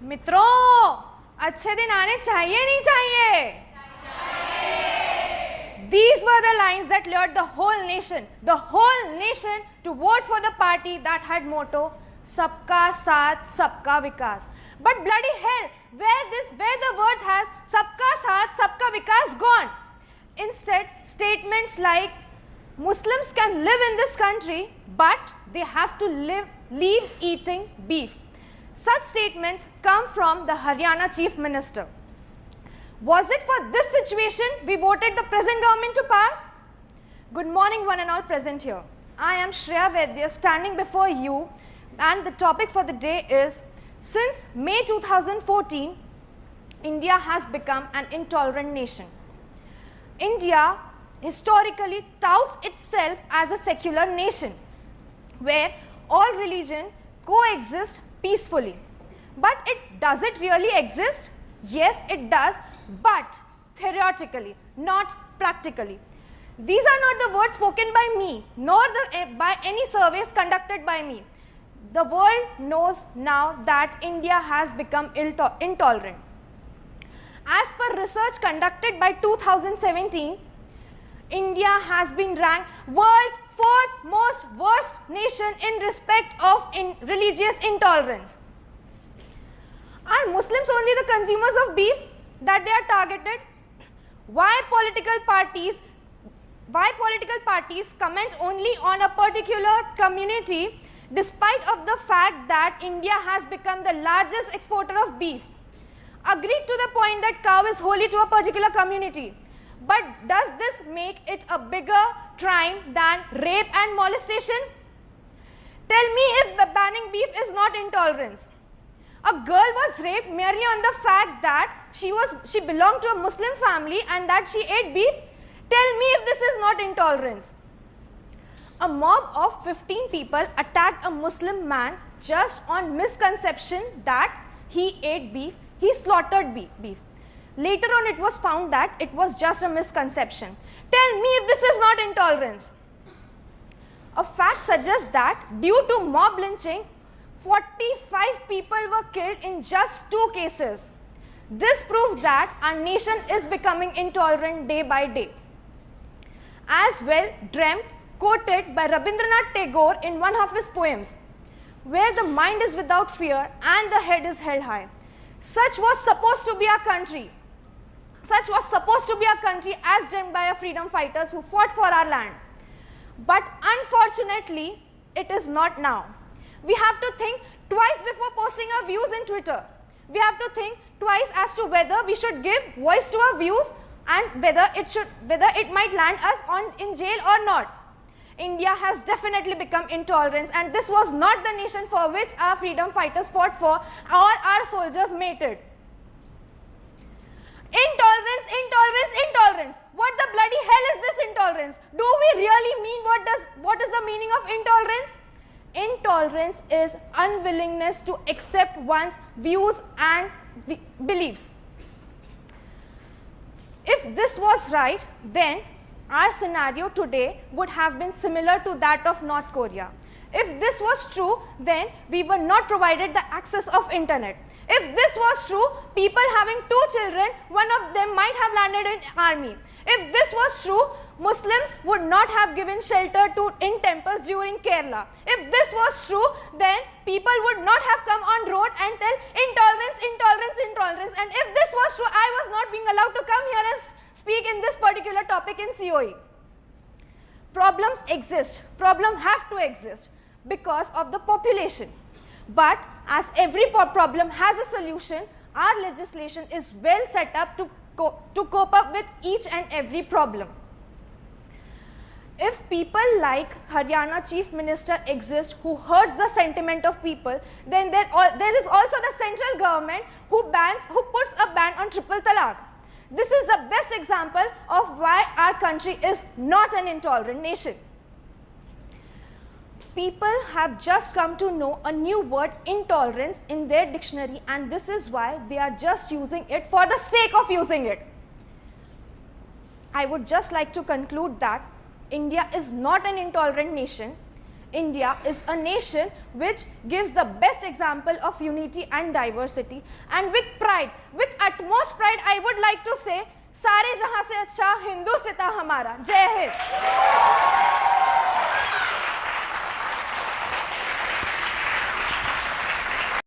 मित्रों, अच्छे दिन आने चाहिए नहीं चाहिए? These were the lines that lured the whole nation to vote for the party that had motto Sabka Saath, Sabka Vikas. But bloody hell, where the words has Sabka Saath, Sabka Vikas gone? Instead, statements like Muslims can live in this country, but they have to leave eating beef. Such statements come from the Haryana Chief Minister. Was it for this situation we voted the present government to power? Good morning, one and all present here. I am Shreya Vaidya standing before you, and the topic for the day is, since May 2014, India has become an intolerant nation. India historically touts itself as a secular nation, where all religion coexist peacefully. But does it really exist? Yes, it does, but theoretically, not practically. These are not the words spoken by me, nor by any surveys conducted by me. The world knows now that India has become intolerant. As per research conducted by 2017, India has been ranked world's fourth most worst nation in respect of religious intolerance. Are Muslims only the consumers of beef that they are targeted? Why political parties comment only on a particular community despite of the fact that India has become the largest exporter of beef? Agreed to the point that cow is holy to a particular community. But does this make it a bigger crime than rape and molestation? Tell me if banning beef is not intolerance. A girl was raped merely on the fact that she belonged to a Muslim family and that she ate beef. Tell me if this is not intolerance. A mob of 15 people attacked a Muslim man just on misconception that he ate beef. He slaughtered beef. Later on, it was found that it was just a misconception. Tell me if this is not intolerance. A fact suggests that due to mob lynching, 45 people were killed in just 2 cases. This proves that our nation is becoming intolerant day by day. As well dreamt, quoted by Rabindranath Tagore in one of his poems, where the mind is without fear and the head is held high. Such was supposed to be our country. Such was supposed to be our country as dreamt by our freedom fighters who fought for our land. But unfortunately, it is not now. We have to think twice before posting our views in Twitter. We have to think twice as to whether we should give voice to our views and whether it might land us in jail or not. India has definitely become intolerant, and this was not the nation for which our freedom fighters fought for or our soldiers mated. Intolerance, intolerance, intolerance. What the bloody hell is this intolerance? Do we really mean what is the meaning of intolerance? Intolerance is unwillingness to accept one's views and beliefs. If this was right, then our scenario today would have been similar to that of North Korea. If this was true, then we were not provided the access of internet. If this was true, people having 2 children, one of them might have landed in army. If this was true, Muslims would not have given shelter in temples during Kerala. If this was true, then people would not have come on road and tell intolerance, intolerance, intolerance. And if this was true, I was not being allowed to come here and speak in this particular topic in COE. Problems exist. Problems have to exist because of the population. But as every problem has a solution, our legislation is well set up to cope up with each and every problem. If people like Haryana Chief Minister exist who hurts the sentiment of people, then there is also the central government who puts a ban on triple talaq. This is the best example of why our country is not an intolerant nation. People have just come to know a new word, intolerance, in their dictionary, and this is why they are just using it for the sake of using it. I would just like to conclude that India is not an intolerant nation. India is a nation which gives the best example of unity and diversity, and with pride, with utmost pride, I would like to say, सारे जहां से अच्छा हिंदू सिता हमारा. जय हिंद.